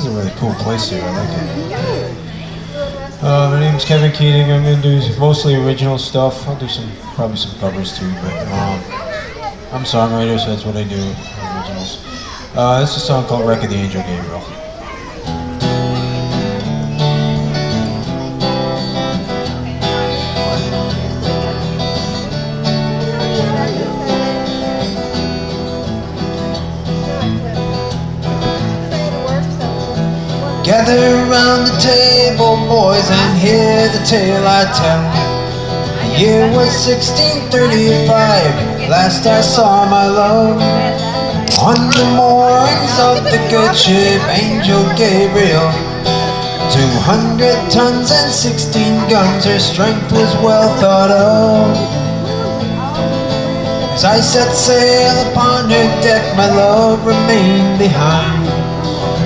is a really cool place here. I like it. My name's Kevin Keating. I'm gonna do mostly original stuff. I'll do probably some covers too, but I'm a songwriter, so that's what I do. Originals. This is a song called "Wreck of the Angel Gabriel." Gather round the table, boys, and hear the tale I tell. The year was 1635, last I saw my love. On the moorings of the good ship Angel Gabriel. 200 tons and 16 guns, her strength was well thought of. As I set sail upon her deck, my love remained behind.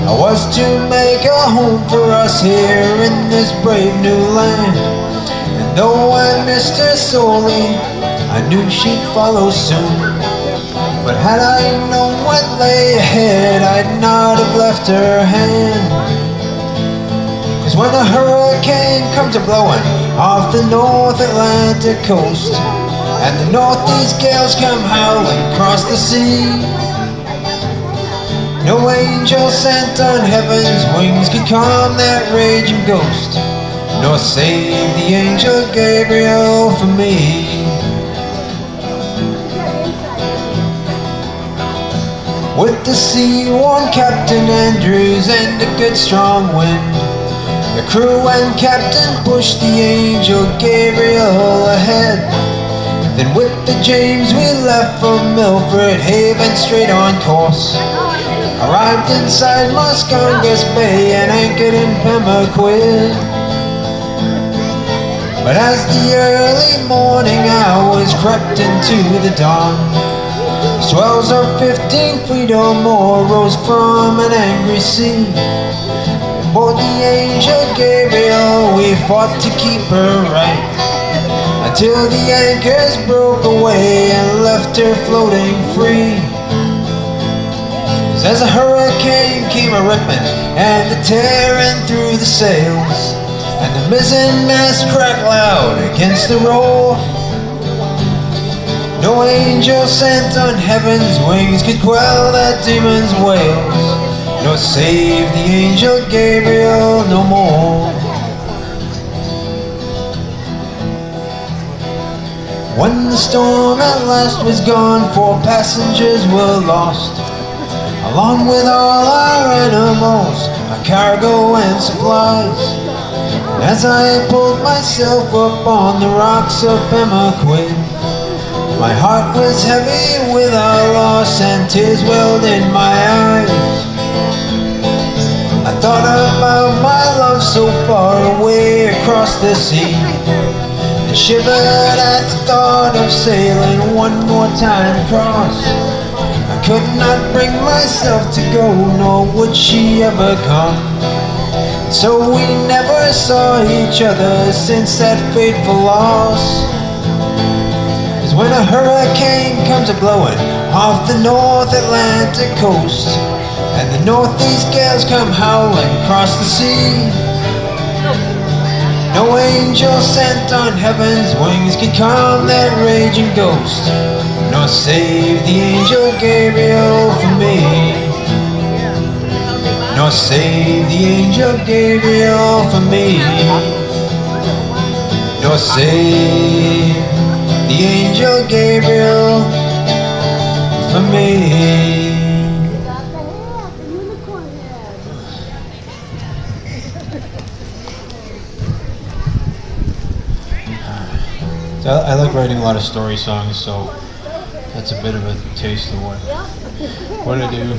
I was to make a home for us here in this brave new land. And though I missed her sorely, I knew she'd follow soon. But had I known what lay ahead, I'd not have left her hand. 'Cause when a hurricane comes a-blowing off the North Atlantic coast, and the northeast gales come howling across the sea, no angel sent on heaven's wings could calm that raging ghost, nor save the angel Gabriel for me. With the sea-worn Captain Andrews and a good strong wind, the crew and captain pushed the angel Gabriel ahead. Then with the James we left for Milford Haven straight on course. Arrived inside Muscongas Bay and anchored in Pemaquid. But as the early morning hours crept into the dawn, swells of 15 feet or more rose from an angry sea. Aboard the Angel Gabriel we fought to keep her right, until the anchors broke away and left her floating free. As a hurricane came a-ripping and a-tearing through the sails, and the mizzen mast cracked loud against the roar, no angel sent on heaven's wings could quell that demon's wails, nor save the angel Gabriel no more. When the storm at last was gone, 4 passengers were lost, along with all our animals, our cargo and supplies. And as I pulled myself up on the rocks of Pemaquid, my heart was heavy with our loss and tears welled in my eyes. I thought about my love so far away across the sea, and shivered at the thought of sailing one more time across. I could not bring myself to go, nor would she ever come. So we never saw each other since that fateful loss. 'Cause when a hurricane comes a-blowing off the North Atlantic coast, and the northeast gales come howling across the sea, no angel sent on heaven's wings could calm that raging ghost, nor save the angel Gabriel for me, nor save the angel Gabriel for me, nor save the angel Gabriel for me. I like writing a lot of story songs, so that's a bit of a taste of what I do.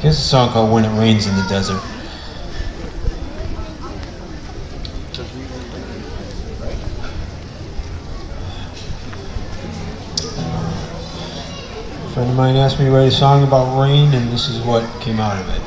Here's a song called "When It Rains in the Desert." friend of mine asked me to write a song about rain, and this is what came out of it.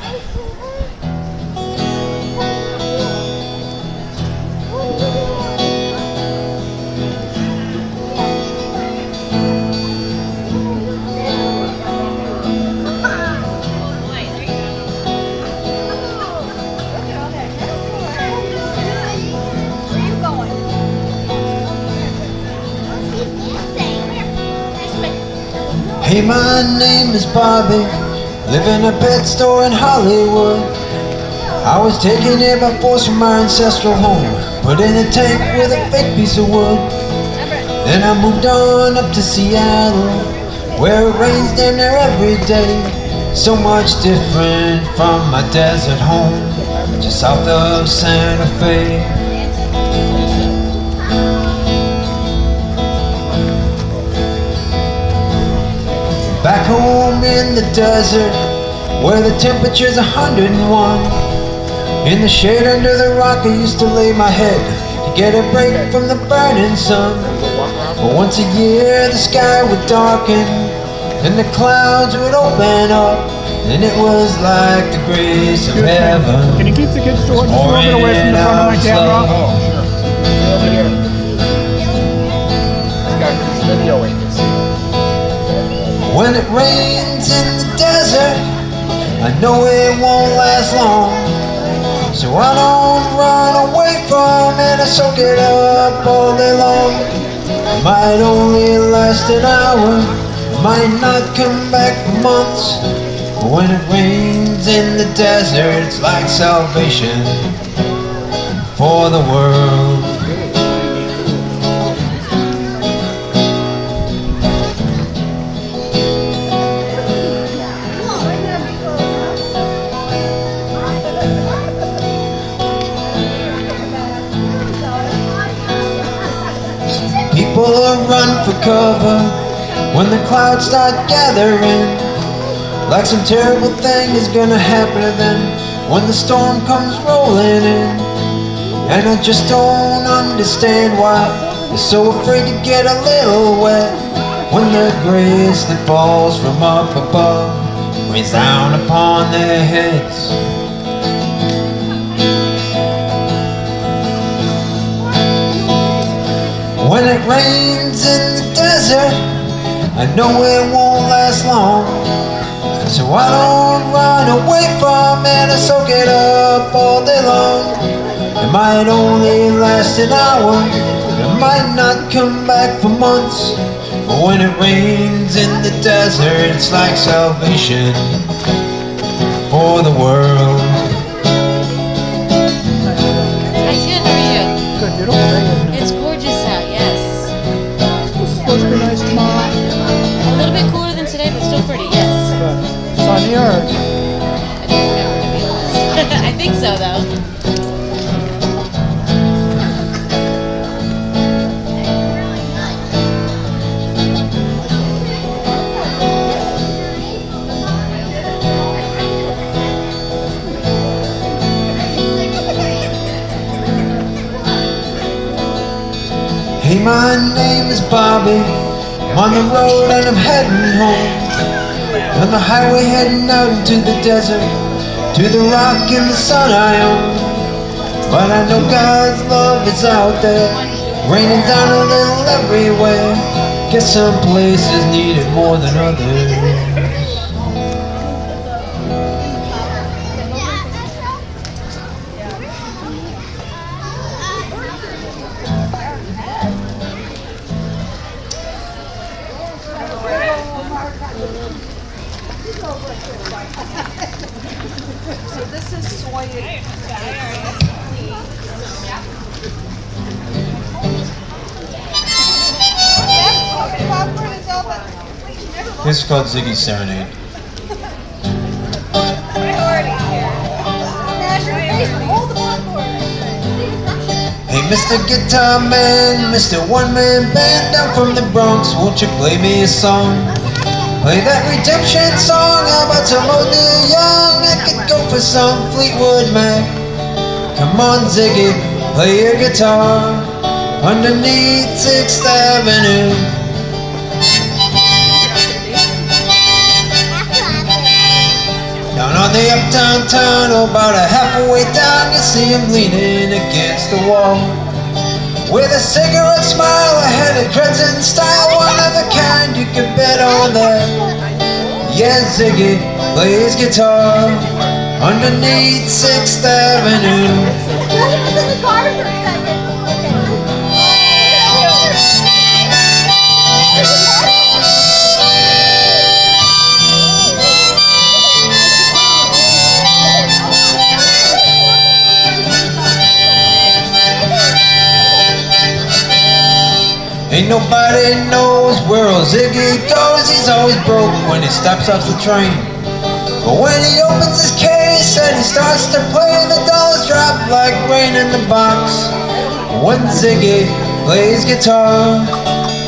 Hey, my name is Bobby, live in a pet store in Hollywood. I was taken here by force from my ancestral home, put in a tank with a fake piece of wood. Then I moved on up to Seattle, where it rains damn near every day. So much different from my desert home, just south of Santa Fe. Back home in the desert, where the temperature's 101. In the shade under the rock I used to lay my head to get a break from the burning sun. But once a year the sky would darken and the clouds would open up, and it was like the grace of heaven. Can you keep the kids' door just a little bit away from the front of my camera? Oh, sure. Over here. This guy is videoing this. When it rains in the desert, I know it won't last long. So I don't run away from it, I soak it up all day long. It might only last an hour, might not come back for months. But when it rains in the desert, it's like salvation for the world. People run for cover when the clouds start gathering, like some terrible thing is gonna happen to them when the storm comes rolling in. And I just don't understand why they're so afraid to get a little wet when the grace that falls from up above rains down upon their heads. When it rains in the desert, I know it won't last long. So I don't run away from it, I soak it up all day long. It might only last an hour, it might not come back for months. But when it rains in the desert, it's like salvation for the world. It's gorgeous out, yes. It's supposed to be nice tomorrow. A little bit cooler than today, but still pretty, yes. Sunny or? I don't remember, to be honest. I think so, though. Hey, my name is Bobby, I'm on the road and I'm heading home. On the highway heading out into the desert, to the rock and the sun I own. But I know God's love is out there, raining down a little everywhere. Guess some places need it more than others. So this is soy. This is called Ziggy's Serenade. Hey, Mr. Guitar Man, Mr. One-Man Band, I'm from the Bronx, won't you play me a song? Play that redemption song about some old Neil Young. I could go for some Fleetwood Mac. Come on, Ziggy, play your guitar underneath 6th Avenue. the uptown tunnel, about a halfway down, you see him leaning against the wall. With a cigarette smile, a head of dreads in style, one of a kind, you can bet on that. Yeah, Ziggy plays guitar underneath 6th Avenue. Ain't nobody knows where old Ziggy goes. He's always broke when he stops off the train. But when he opens his case and he starts to play, the dollars drop like rain in the box. When Ziggy plays guitar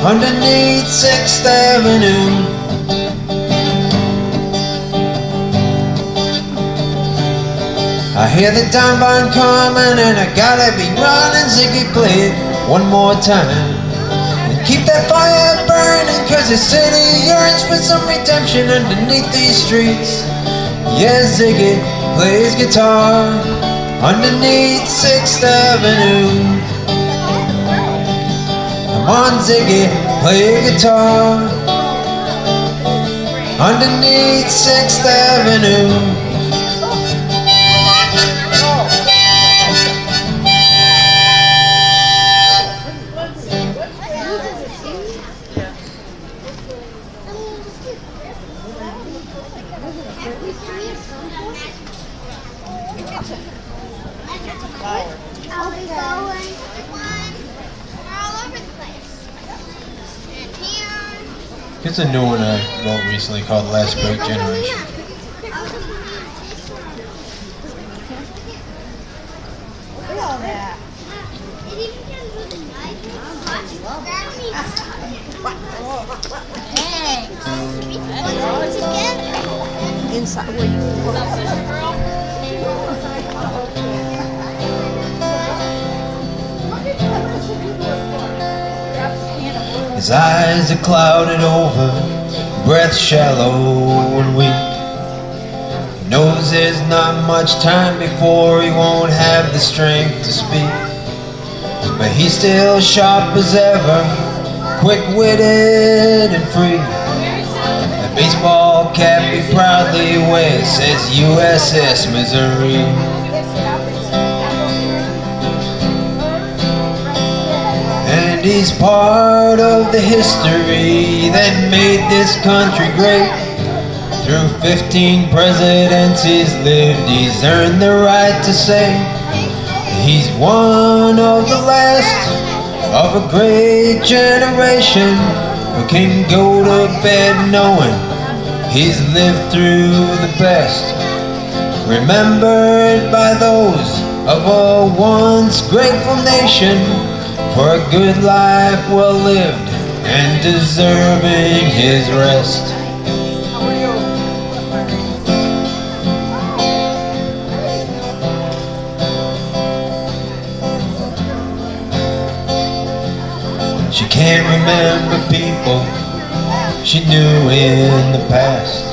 underneath 6th Avenue. I hear the time bomb coming and I gotta be running. Ziggy, play it one more time. Keep that fire burning, cause the city yearns for some redemption underneath these streets. Yeah, Ziggy plays guitar underneath 6th Avenue. Come on, Ziggy, play guitar underneath 6th Avenue. It's a new one I wrote recently called Last Great Generation. Inside where you His eyes are clouded over, breath shallow and weak. He knows there's not much time before he won't have the strength to speak. But he's still sharp as ever, quick-witted and free. The baseball cap he proudly wears says USS Missouri. And he's part of the history that made this country great. Through 15 presidents he's lived, he's earned the right to say he's one of the last of a great generation who can go to bed knowing he's lived through the best. Remembered by those of a once grateful nation for a good life well lived and deserving his rest. She can't remember people she knew in the past.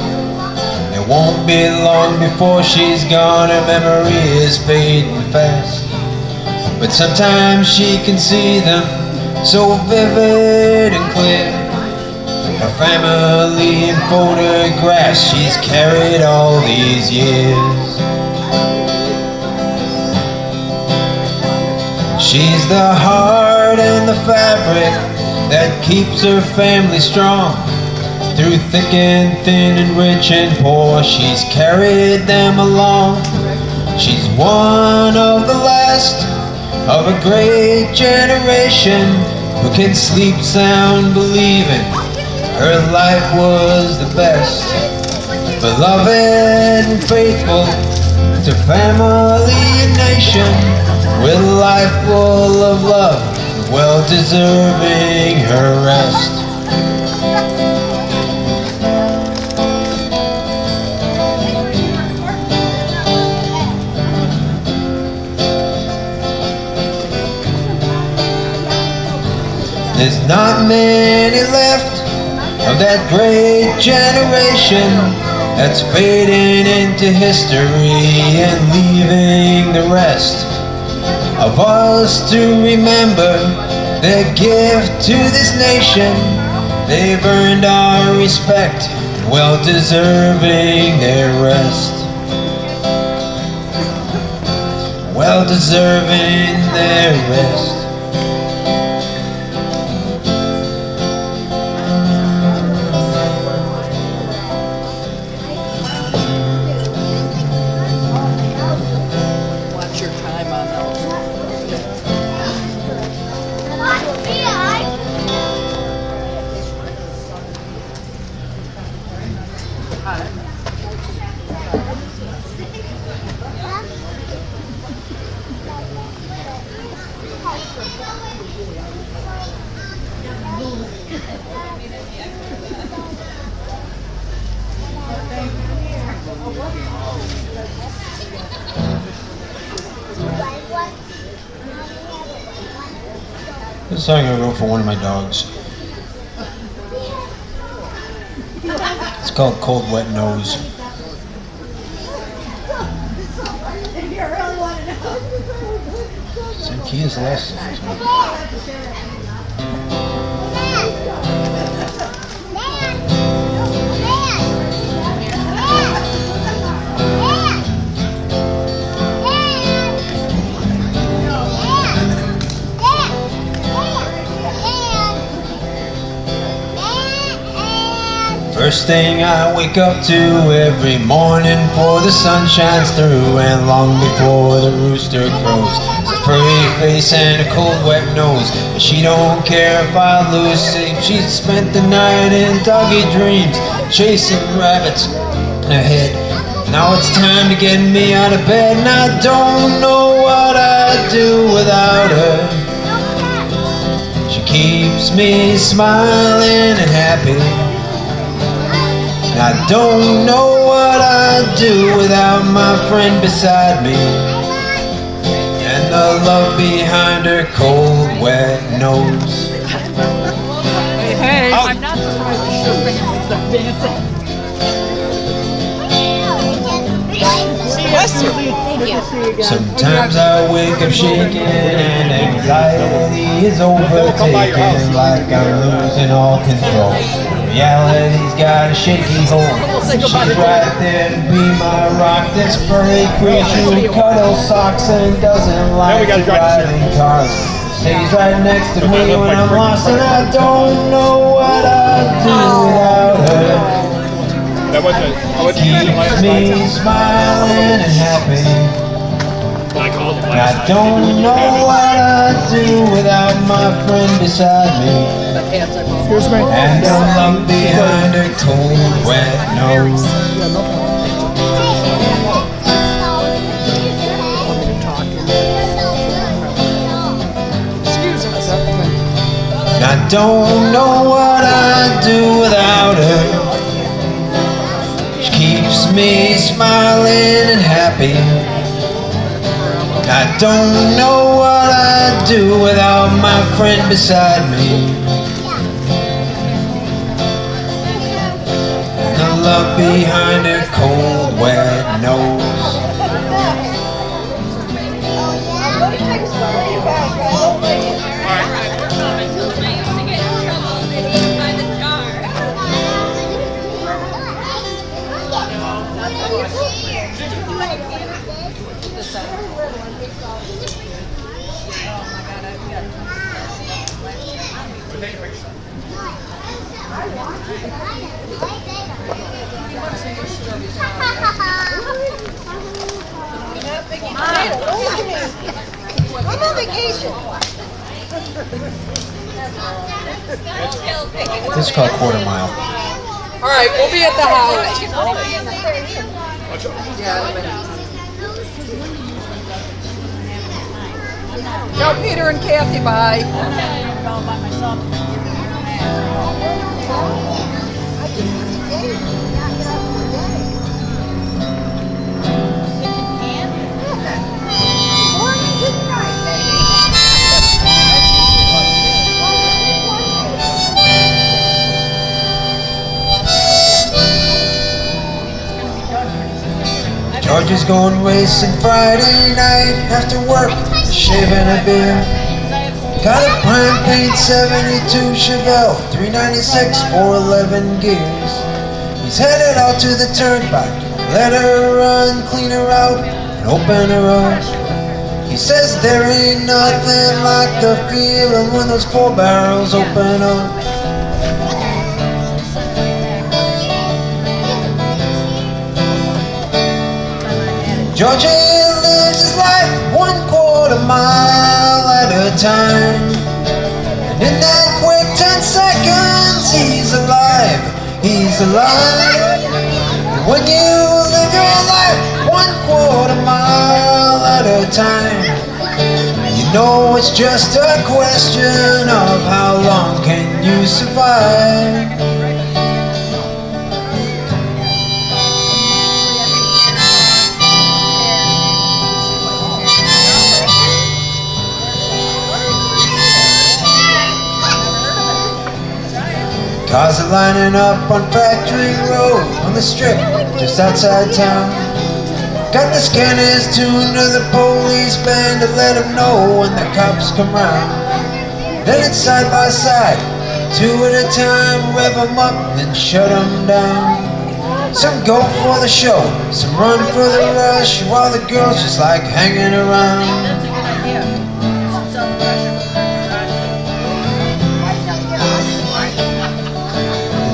It won't be long before she's gone, her memory is fading fast. But sometimes she can see them so vivid and clear. Her family in photographs she's carried all these years. She's the heart and the fabric that keeps her family strong. Through thick and thin and rich and poor, she's carried them along. She's one of the last of a great generation who can sleep sound believing her life was the best. Beloved and faithful to family and nation, with a life full of love, well deserving her rest. There's not many left of that great generation that's fading into history and leaving the rest of us to remember their gift to this nation. They've earned our respect, well deserving their rest. Well deserving their rest. Watch your time on those. This song I wrote for one of my dogs. It's called Cold Wet Nose. Same key as the last song. First thing I wake up to every morning before the sun shines through, and long before the rooster crows, is a furry face and a cold wet nose. But she don't care if I lose sleep. She's spent the night in doggy dreams, chasing rabbits ahead. Now it's time to get me out of bed, and I don't know what I'd do without her. She keeps me smiling and happy. I don't know what I'd do without my friend beside me, and the love behind her cold, wet nose. Hey, hey, I'm not surprised the show families are dancing. Sometimes I wake up shaking and anxiety is overtaken, like I'm losing all control. Reality's got a shaky hold. She's right there to be my rock. This furry creature who cuddles socks and doesn't like to ride in cars. Stays right next to me when I'm lost, and I don't know what I'd do without her. Keeps me smiling and happy. I don't know what I'd do without my friend beside me, Excuse me. and the love behind her cold, wet nose. I don't know what I'd do without her. She keeps me smiling and happy. I don't know what I'd do without my friend beside me, and the love behind her cold, wet nose. I'm on vacation. This is called Quarter Mile. All right, we'll be at the house. Tell Peter and Kathy bye. Georgie's going racing Friday night after work, shaving a beer. Got a prime paint 72 Chevelle, 396, 411 gears. He's headed out to the turnpike, let her run, clean her out, and open her up. He says there ain't nothing like the feeling when those 4 barrels open up. Georgie lives his life 1/4 mile at a time, and in that quick 10 seconds he's alive, he's alive. And when you live your life 1/4 mile at a time, you know it's just a question of how long can you survive. Cars are lining up on Factory Road on the strip just outside town. Got the scanners tuned to the police band to let them know when the cops come round. Then it's side by side, 2 at a time, rev them up then shut them down. Some go for the show, some run for the rush, while the girls just like hanging around.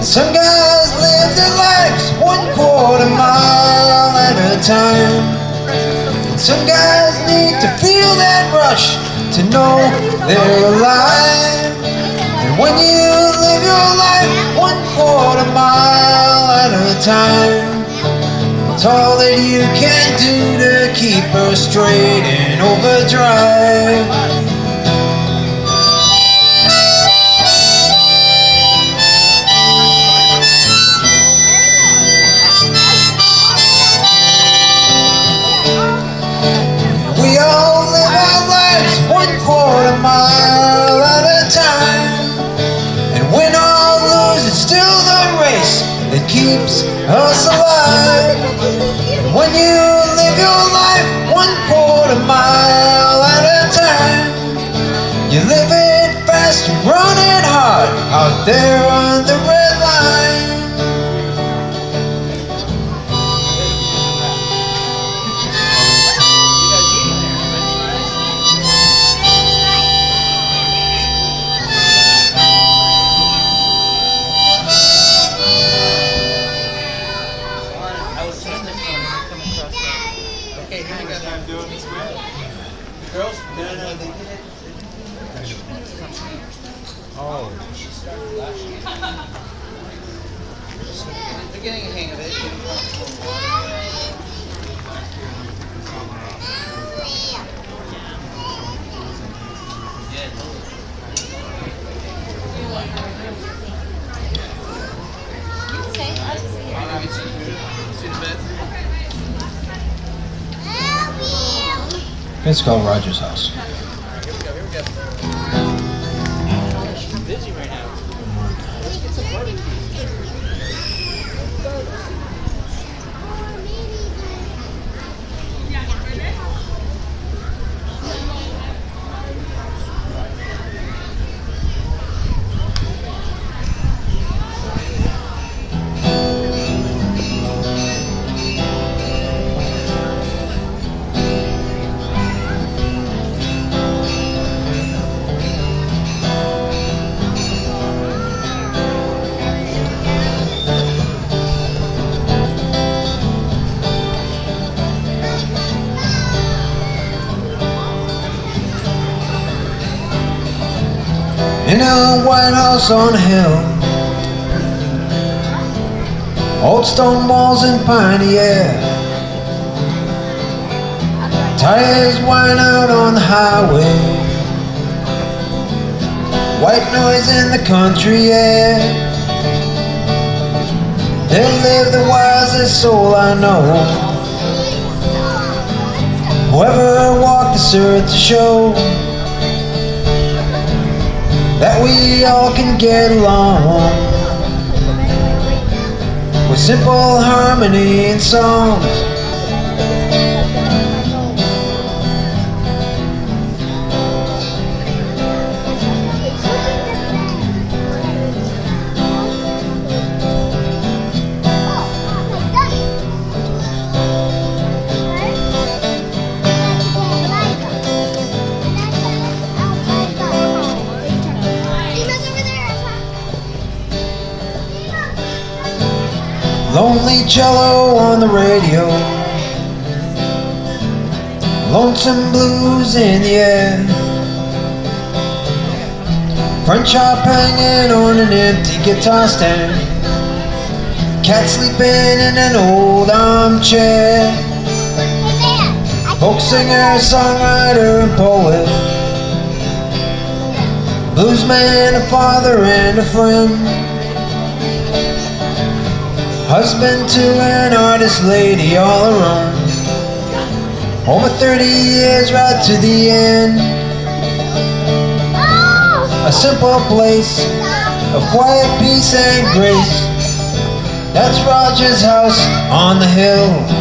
Some guys live their lives 1/4 mile at a time. And some guys need to feel that rush to know they're alive. And when you live your life 1/4 mile at a time, it's all that you can do to keep her straight in overdrive. Mile at a time, and win or lose, it's still the race that keeps us alive. And when you live your life 1/4 mile at a time, you live it fast, you run it hard out there on the red line. Girls? No, they did it. Oh. They're getting a hang of it. Let's call Roger's house. Here we go. Busy right now. In a white house on a hill, old stone walls and piney air, tires whine out on the highway, white noise in the country air. There lived the wisest soul I know, whoever walked this earth to show that we all can get along with simple harmony and song. Lonely cello on the radio, lonesome blues in the air, French harp hanging on an empty guitar stand, cat sleeping in an old armchair, folk singer, songwriter and poet, bluesman, a father and a friend, husband to an artist lady all around. Over 30 years right to the end. A simple place of quiet peace and grace. That's Roger's house on the hill.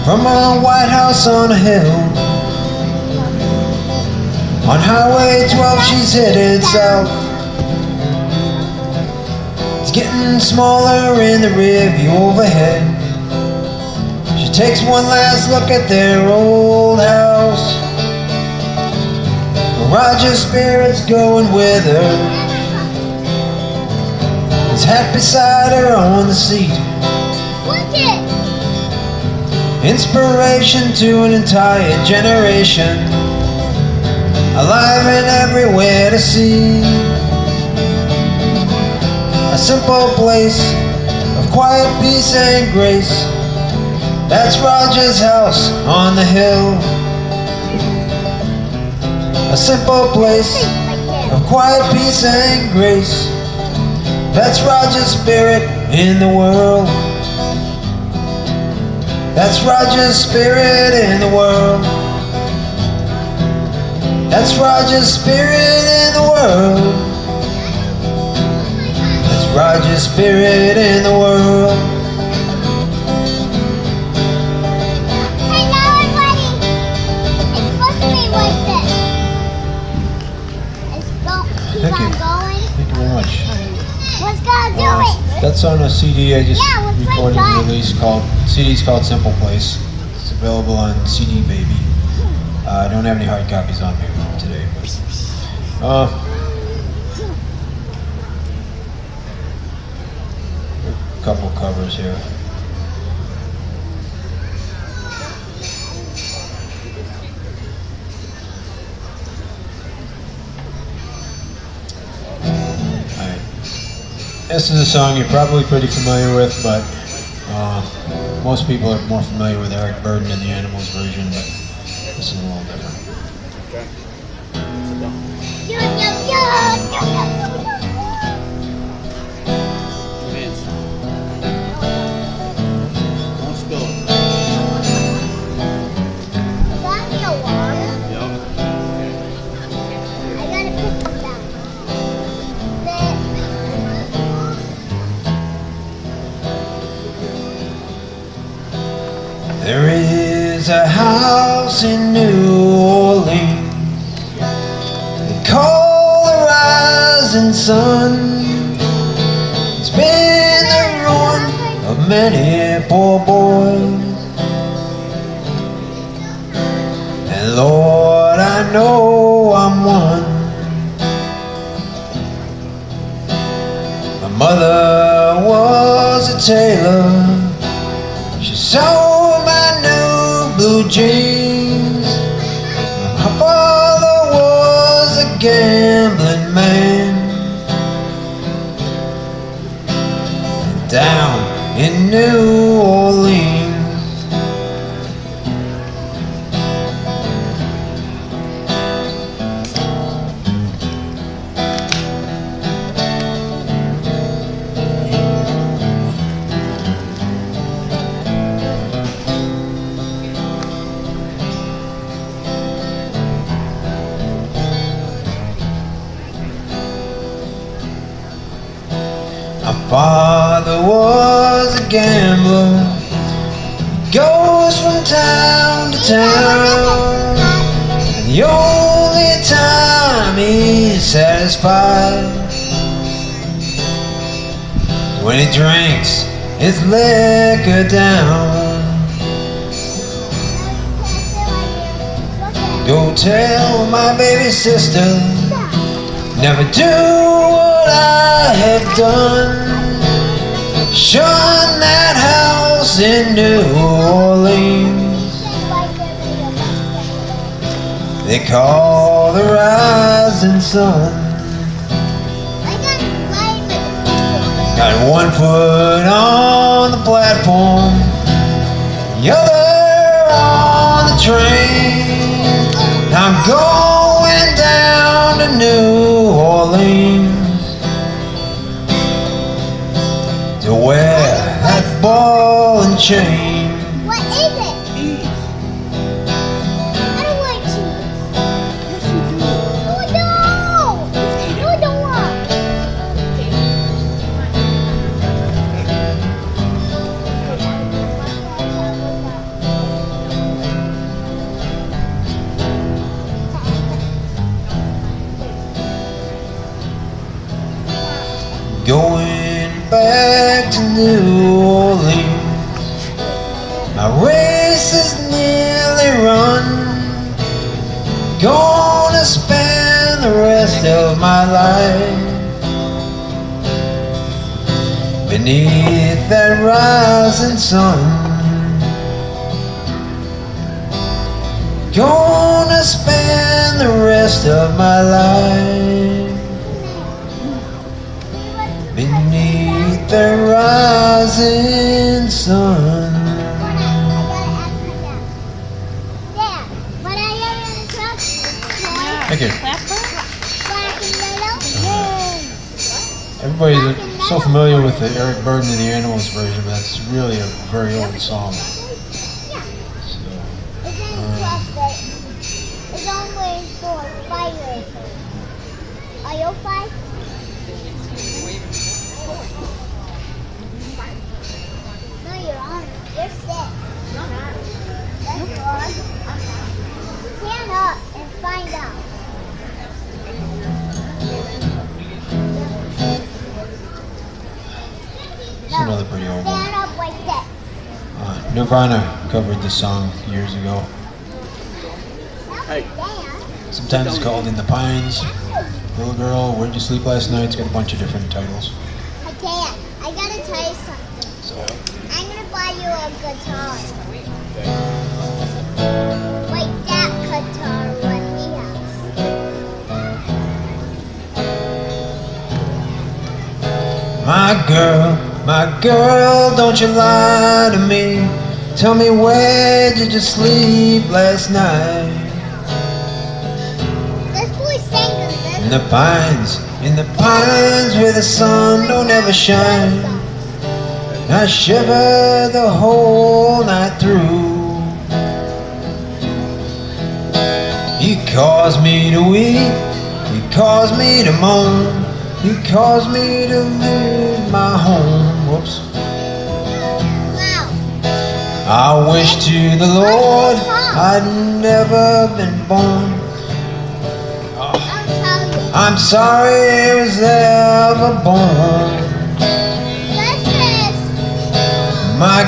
From a white house on a hill, on Highway 12 she's headed south. It's getting smaller in the rear view overhead. She takes one last look at their old house. Roger's spirit's going with her. His hat beside her on the seat. Inspiration to an entire generation, alive and everywhere to see. A simple place of quiet peace and grace. That's Roger's house on the hill. A simple place of quiet peace and grace. That's Roger's spirit in the world. That's Roger's spirit in the world. That's Roger's spirit in the world. That's Roger's spirit in the world. Hey, now I'm ready. It's supposed to be like this. Keep on going. Thank you very much. What's gonna do it? That's on a CD I just Yeah, let's play recorded God. and released CD's called Simple Place. It's available on CD Baby. I don't have any hard copies on me today. But, a couple covers here. This is a song you're probably pretty familiar with, but most people are more familiar with Eric Burden and the Animals version, but this is a little different. Don't spill it. I gotta put this down. There is a house in New Orleans they call the rising sun. It's been the ruin of many poor boys, and Lord, I know I'm one. My mother was a tailor. She sewed my new blue jeans. My father was a gambling man. And down in New Orleans, gambler, goes from town to town, and the only time he's satisfied is when he drinks his liquor down. Go tell my baby sister, never do what I have done. Shun that house in New Orleans they call the rising sun. Got one foot on the platform, the other on the train. I'm going down to New Orleans to wear that ball and chain. What is it? I don't like cheese. Yes, you do. Oh no! No, I don't want. Going back to New Orleans, my race is nearly run. Gonna spend the rest of my life beneath that rising sun. Gonna spend the rest of my life beneath the rising sun. Dad, what are you in the truck? Thank you. Black and yellow? Everybody's so familiar with the Eric Burden and the Animals version, but that's really a very old song. Yeah. It's in the truck, but it's only for fighters. Are you fight? No, you're on. You're sick. Yes, you are. Stand up and find out. It's another pretty old one. Stand up like that. Nirvana covered this song years ago. Hey. Dance. Sometimes it's called In the Pines, Little Girl, Where'd You Sleep Last Night? It's got a bunch of different titles. Hey, Dad, I gotta tell you something. So, I'm gonna buy you a guitar. Like that guitar what he has. my girl, don't you lie to me. Tell me, where did you sleep last night? This boy sang this. In the pines where the sun don't ever shine. I shiver the whole night through. He caused me to weep, he caused me to moan, he caused me to leave my home. Whoops. Wow. I wish to the Lord I'd never been born. I'll tell you. I'm sorry I was ever born. My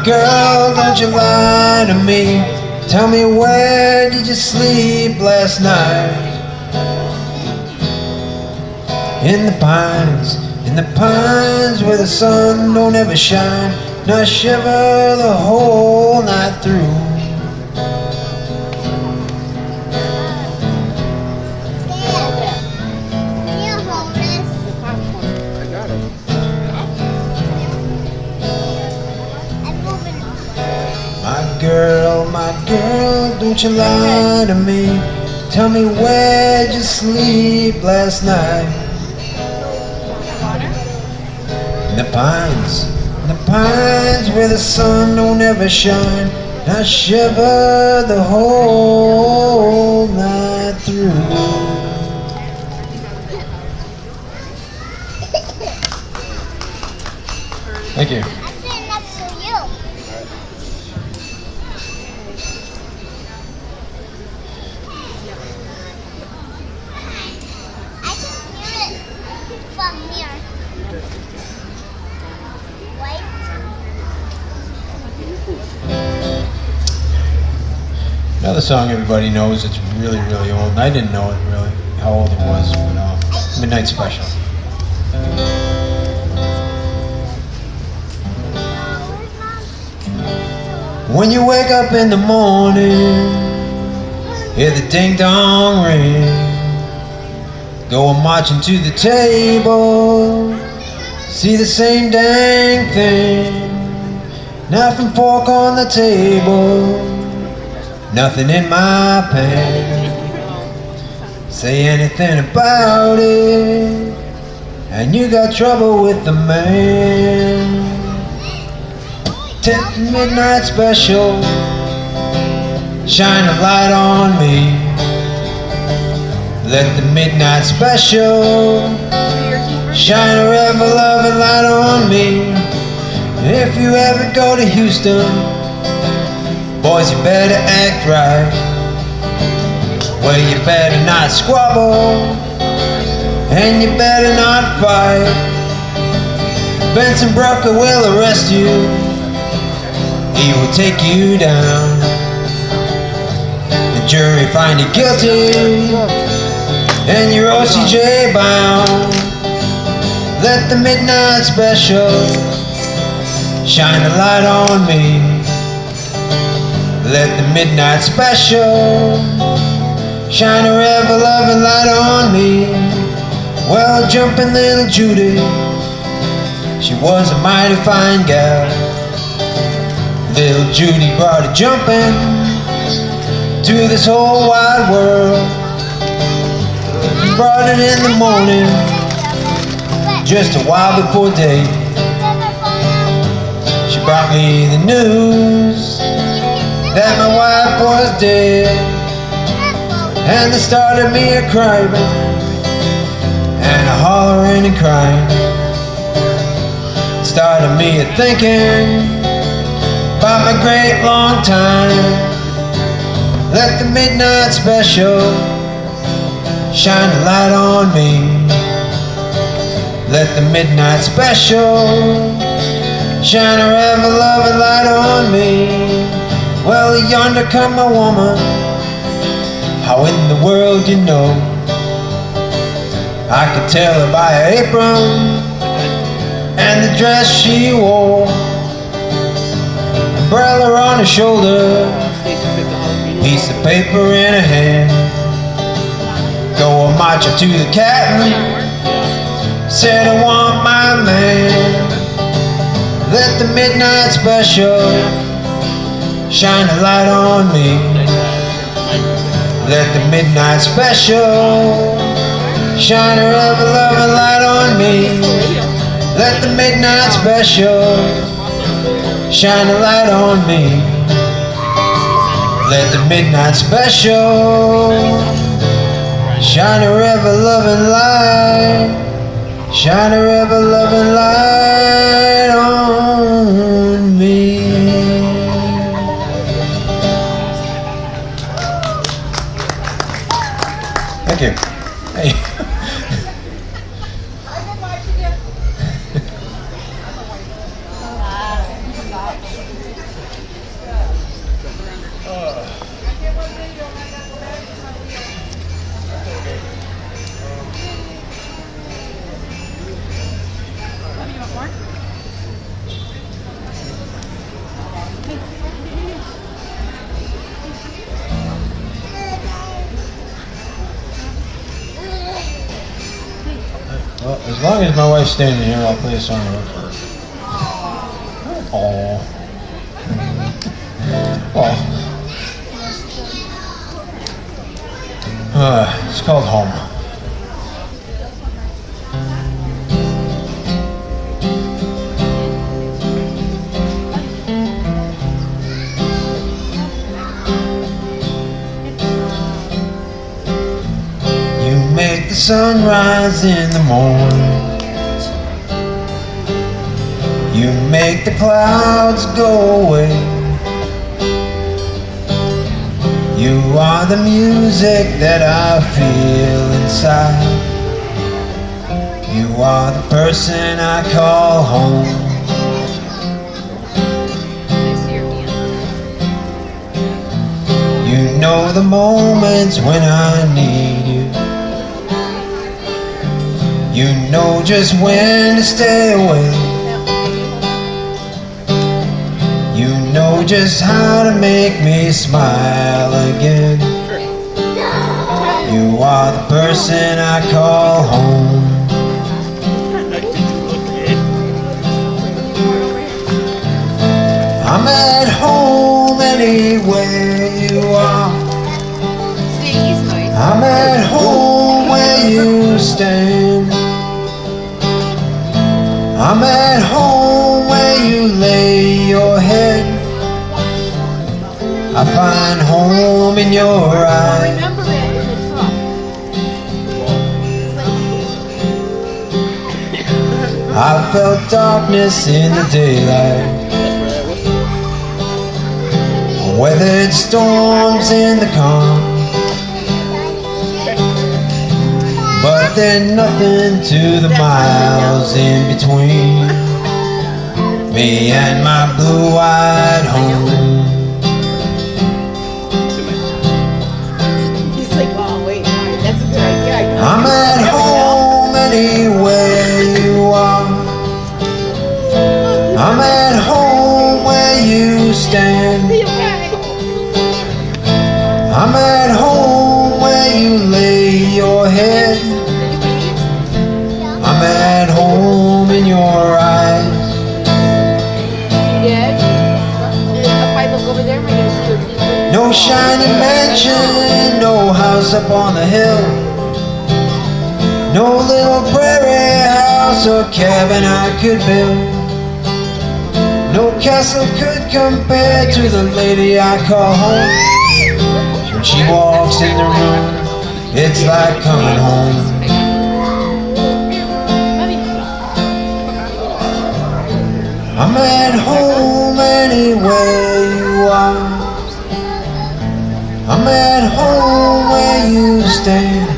girl, don't you lie to me. Tell me, where did you sleep last night? In the pines where the sun don't ever shine. And I shiver the whole night through. I got it. My girl, don't you lie to me. Tell me, where'd you sleep last night? In the pines where the sun don't ever shine. I shiver the whole night through. Thank Thank you. I'm sitting next to you. I can hear it from here. Wait. Another song everybody knows. It's really, really old. And I didn't know it really how old it was, but Midnight Special. When you wake up in the morning, hear the ding dong ring, go marching to the table, see the same dang thing, knife and fork on the table, nothing in my pan. Say anything about it, and you got trouble with the man. Take the midnight special, shine a light on me. Let the midnight special shine a ever loving light on me. And if you ever go to Houston, boys, you better act right. Well, you better not squabble, and you better not fight. Benson Brucker will arrest you. He will take you down. The jury find you guilty, and you're OCJ bound. Let the midnight special shine a light on me. Let the midnight special shine a ever loving light on me. Well, jumping little Judy, she was a mighty fine gal. Little Judy brought it jumping to this whole wide world. Brought it in the morning, just a while before day. She brought me the news that my wife was dead, and they started me a crying and a hollering and crying. Started me a thinking about my great long time. Let the midnight special shine a light on me. Let the midnight special shine a ever loving light on me. Well, yonder come a woman, how in the world you know? I could tell her by her apron and the dress she wore. Umbrella on her shoulder, piece of paper in her hand. Go a marching to the captain, said I want my man. Let the midnight special shine a light on me. Let the midnight special shine a ever loving light on me. Let the midnight special shine a light on me. Let the midnight special shine a ever loving light, shine a ever loving light on me. Thank you. Hey. Well, as long as my wife's standing here, I'll play a song for her. Aww. It's called Home. Make the sun rise in the morning. You make the clouds go away. You are the music that I feel inside. You are the person I call home. You know the moments when I need you. You know just when to stay away. You know just how to make me smile again. You are the person I call home. I'm at home anywhere you are. I'm at home where you stand. I'm at home where you lay your head. I find home in your eyes. I felt darkness in the daylight. Weathered storms in the calm, but there's nothing to the miles in between me and my blue-eyed home. He's like, oh wait, that's a good idea. I'm at home anywhere you are. I'm at home where you stand. I'm at home where you lay your head. I'm at home in your eyes. No shiny mansion, no house up on the hill, no little prairie house or cabin I could build. No castle could compare to the lady I call home. When she walks in the room, it's like coming home. I'm at home anywhere you are. I'm at home where you stand.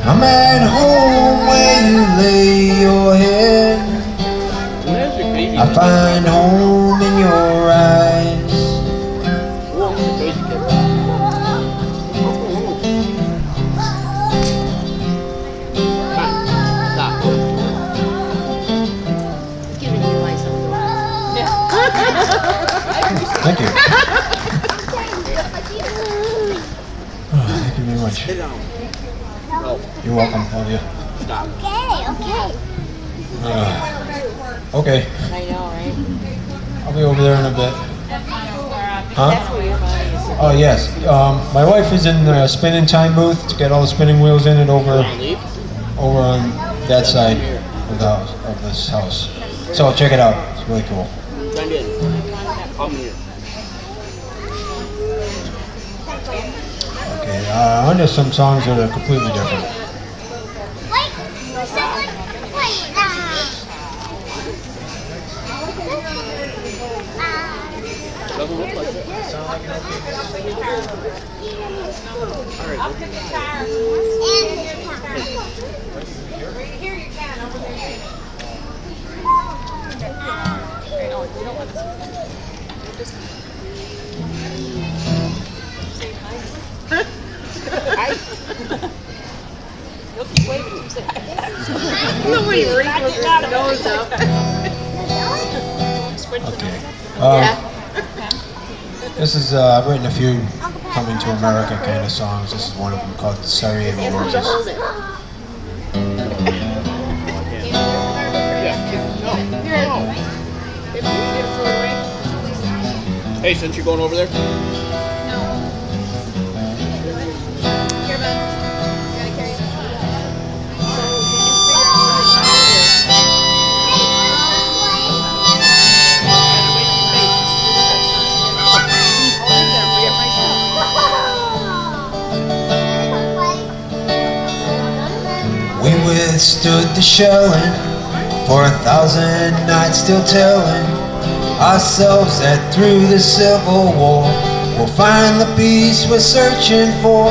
I'm at home where you lay your head. I find home in your eyes. Thank you. Thank you very much. You're welcome, love you. Okay. I know, right? I'll be over there in a bit. Huh? That's where your money is. Oh, yes. My wife is in the spinning time booth to get all the spinning wheels in it over on that side of the house, of this house. So check it out. It's really cool. Okay, on to some songs that are completely different. Doesn't look like it. I'll pick a car. Right here you can, over there. You'll keep waving. Nobody wrinkles his nose up. Okay. This is, I've written a few coming to America kind of songs. This is one of them called Sarajevo Roses. Hey, since you're going over there? We withstood the shelling For 1,000 nights still telling ourselves that through the Civil War we'll find the peace we're searching for.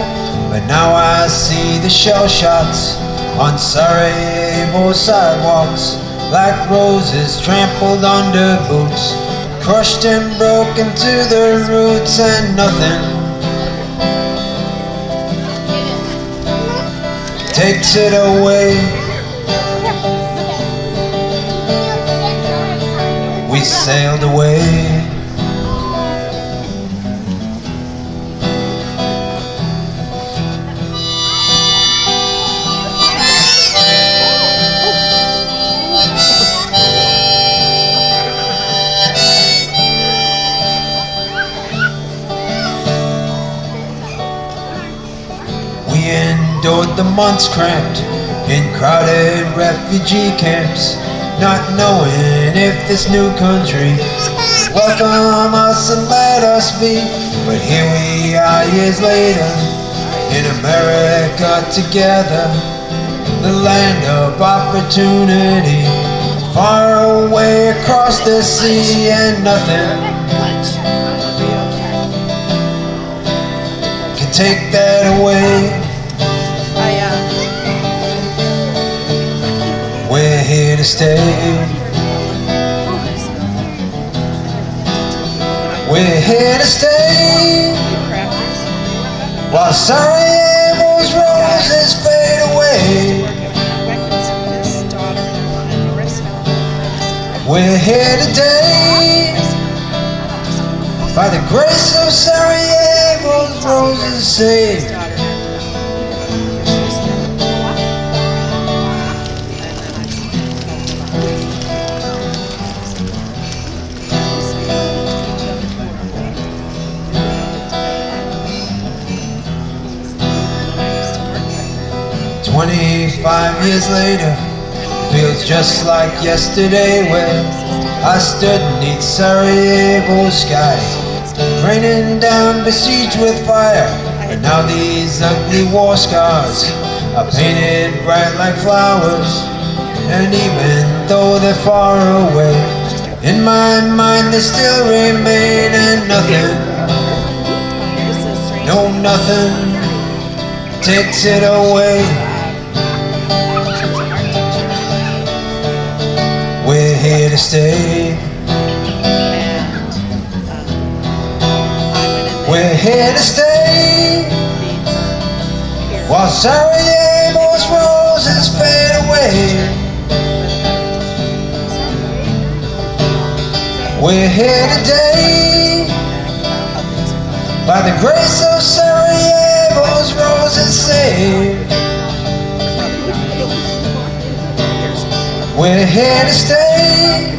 But now I see the shell shots on Sarajevo sidewalks, like roses trampled under boots, crushed and broken to the roots, and nothing takes it away. We sailed away. We endured the months cramped in crowded refugee camps, not knowing if this new country welcome us and let us be. But here we are years later, in America together, the land of opportunity, far away across the sea, and nothing can take that away. We're here to stay. We're here to stay. While Sarajevo's roses fade away. We're here today. By the grace of Sarajevo's roses saved. "25 years later, feels just like yesterday when I stood beneath Sarajevo's skies, raining down, besieged with fire. But now these ugly war scars are painted bright like flowers, and even though they're far away, in my mind they still remain, and nothing, no nothing takes it away. We're here to stay. We're here to stay. While Sarajevo's roses fade away. We're here today. By the grace of Sarajevo's roses saved. We're here to stay.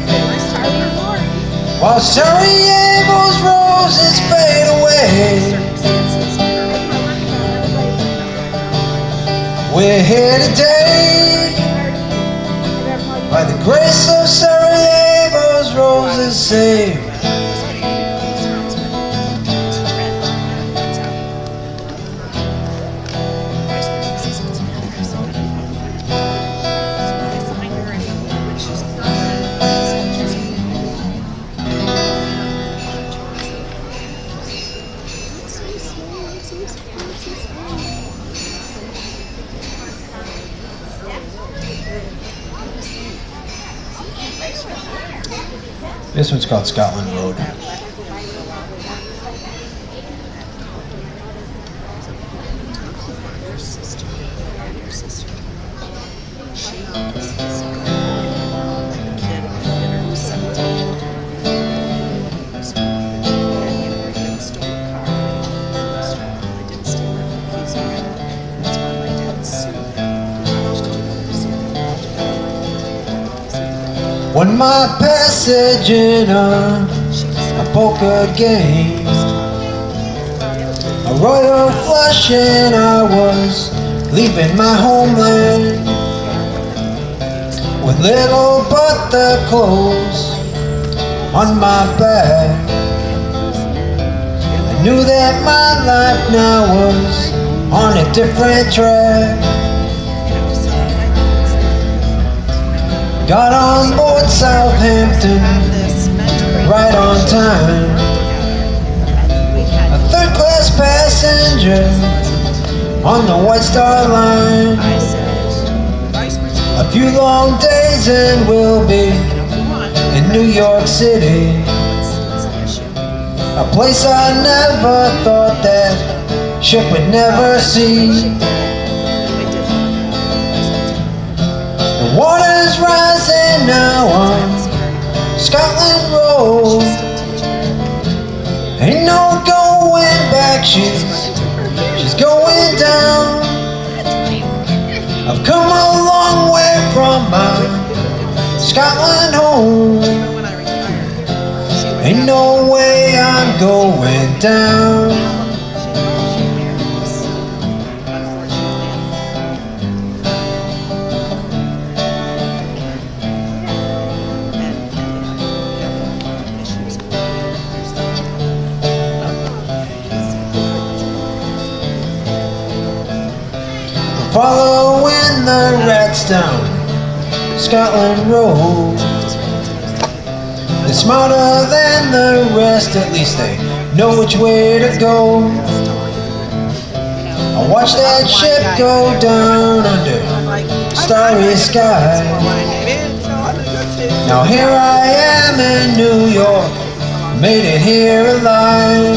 While Sarajevo's roses fade away. We're here today. By the grace of Sarajevo's roses saved. This one's called Scotland Road. Won my passage in a poker game, a royal flush, and I was leaving my homeland with little but the clothes on my back. I knew that my life now was on a different track. Got on board Southampton right on time. A third-class passenger on the White Star Line. A few long days and we'll be in New York City, a place I never thought that ship would never see. The water's rising now on Scotland Road. Ain't no going back, she's going down. I've come a long way from my Scotland home. Ain't no way I'm going down. Following the rats down Scotland Road. They're smarter than the rest, at least they know which way to go. I watched that ship go down under starry sky. Now here I am in New York, made it here alive.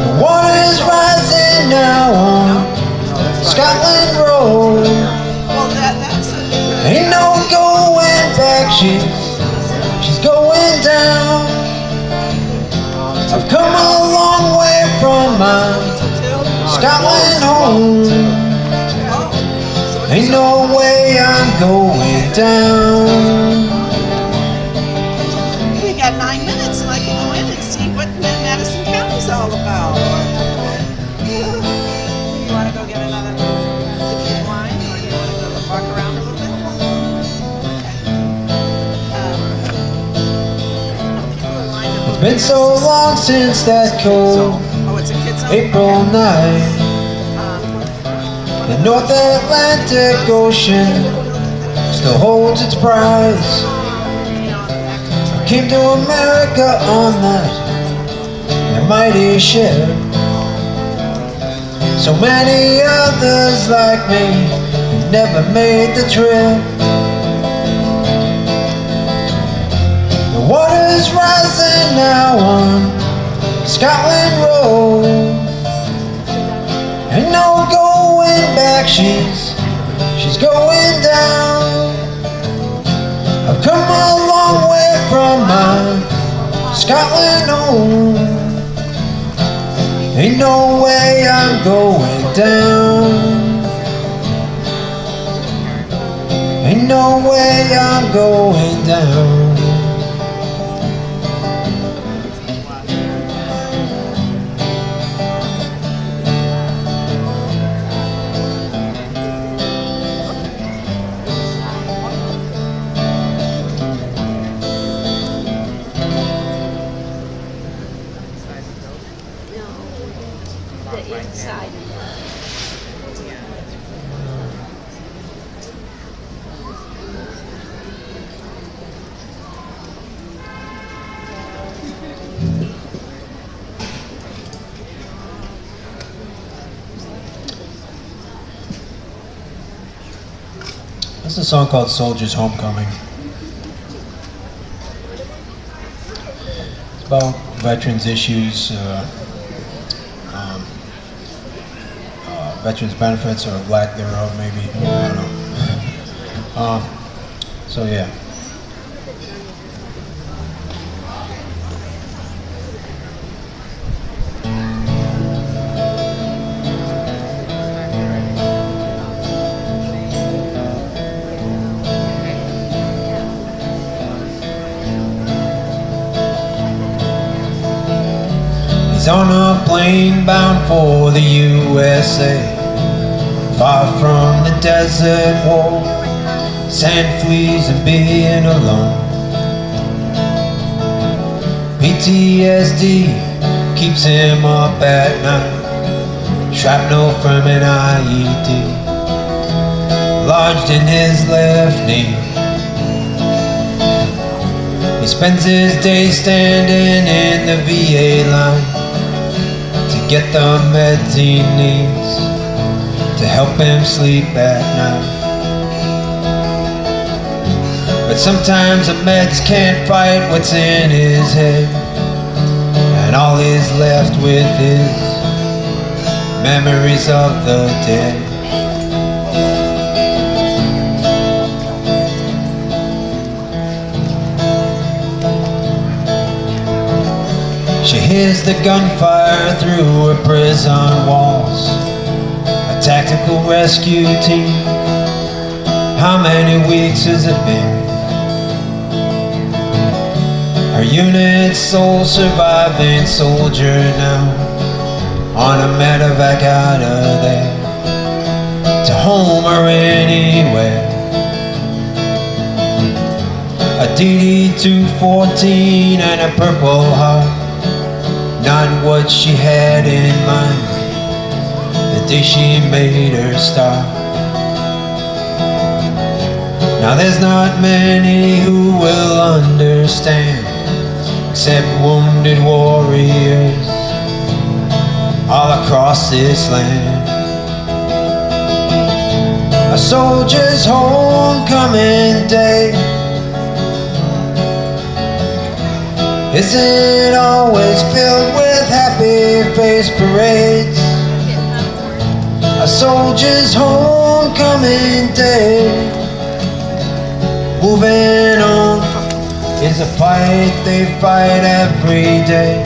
The water's rising now on Scotland Road. Ain't no going back, she's going down. I've come a long way from my Scotland home. Ain't no way I'm going down. We got 9 minutes and I can go in and see what Madison County's all about. You want to go get another wine, or do you want to go walk around a little bit? It's been so long since that cold April night. The North Atlantic Ocean still holds its prize. I came to America on that mighty ship. So many others like me never made the trip. The water's rising now on Scotland Road. Ain't no going back, she's going down. I've come a long way from my Scotland home. Ain't no way I'm going down. Ain't no way I'm going down. Inside. This is a song called Soldier's Homecoming. It's about veterans issues, veterans benefits or lack thereof, maybe. I don't know. So yeah. He's on a plane bound for the USA, far from the desert wall, sand fleas and being alone. PTSD keeps him up at night, shrapnel from an IED. lodged in his left knee. He spends his day standing in the VA line to get the meds he needs to help him sleep at night. But sometimes the meds can't fight what's in his head, and all he's left with is memories of the dead. She hears the gunfire through her prison walls. A tactical rescue team. How many weeks has it been? Her unit's sole surviving soldier now, on a medevac out of there, to home or anywhere. A DD-214 and a Purple Heart, not what she had in mind the day she made her start. Now there's not many who will understand, except wounded warriors all across this land. A soldier's homecoming day isn't always filled with happy face parades. A soldier's homecoming day, moving on, is a fight they fight every day.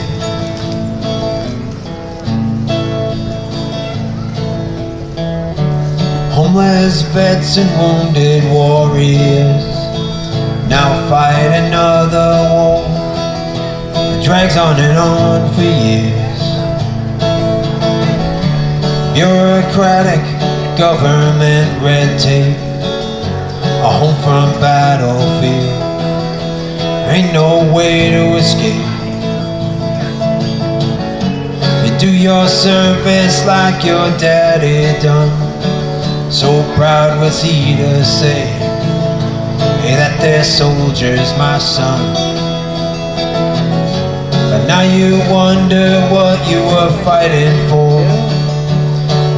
Homeless vets and wounded warriors now fight another war that drags on and on for years. Bureaucratic government red tape, a home from battlefield, ain't no way to escape. You do your service like your daddy done, so proud was he to say, hey, that there soldier's my son. But now you wonder what you were fighting for.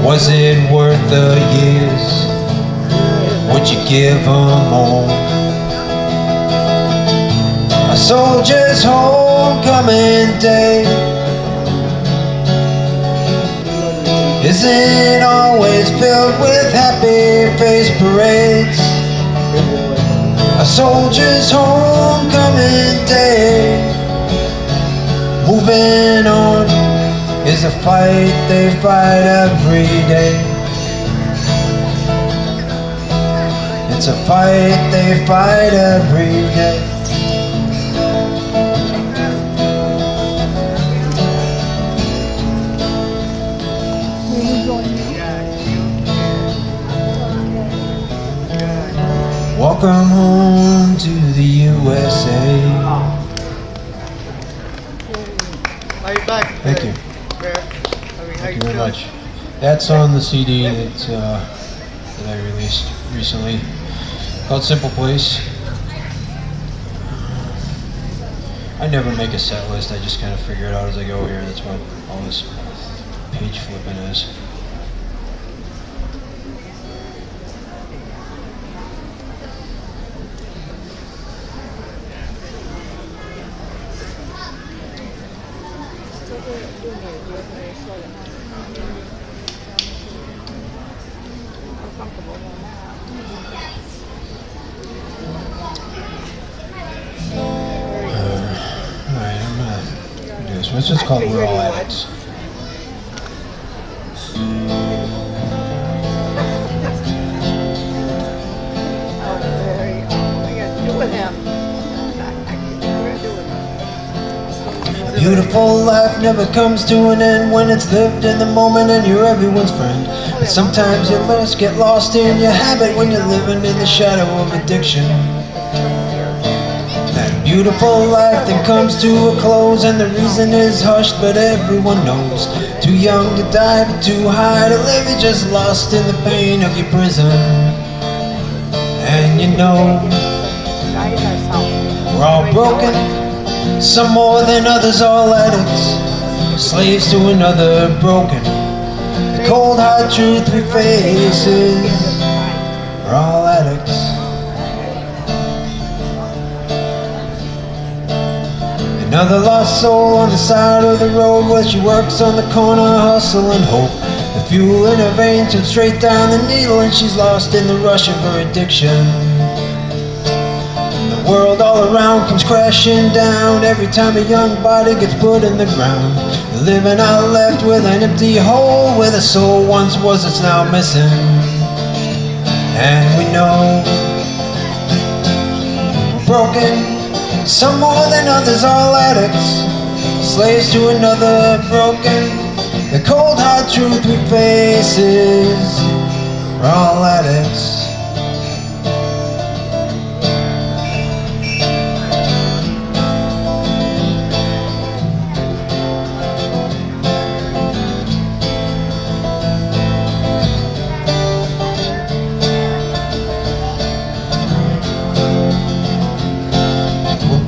Was it worth the years? Would you give them all? A soldier's homecoming day isn't always filled with happy face parades. A soldier's homecoming day, moving on, is a fight they fight every day. It's a fight they fight every day. Welcome home to the USA. Thank you. Thank you very much. That's on the CD that I released recently, called Simple Place. I never make a set list, I just kind of figure it out as I go here. That's what all this page flipping is. Alright, I'm gonna do this. What's this called? We're All Addicts. A beautiful life never comes to an end when it's lived in the moment and you're everyone's friend. But sometimes you must get lost in your habit when you're living in the shadow of addiction. That beautiful life then comes to a close and the reason is hushed, but everyone knows. Too young to die but too high to live, you're just lost in the pain of your prison. And you know, we're all broken, some more than others, all addicts, slaves to another broken. The cold hard truth we face is we're all addicts. Another lost soul on the side of the road where she works on the corner, hustle and hope. The fuel in her veins turns straight down the needle, and she's lost in the rush of her addiction. The world all around comes crashing down every time a young body gets put in the ground. Living out left with an empty hole where the soul once was, it's now missing. And we know we're broken, some more than others, all addicts, slaves to another broken. The cold hard truth we face is we're all addicts.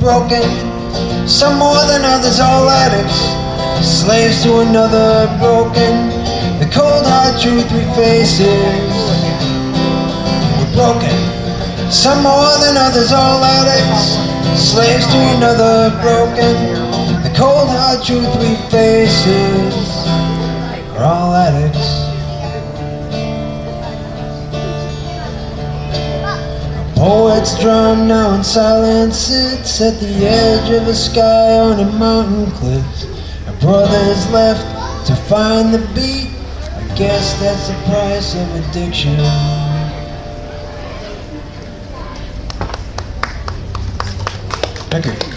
Broken, some more than others, all addicts, slaves to another broken. The cold hard truth we face is we're broken, some more than others, all addicts, slaves to another broken. The cold hard truth we face is we're all addicts. Poet's drum now in silence sits at the edge of a sky on a mountain cliff. A brother's left to find the beat. I guess that's the price of addiction. Thank you.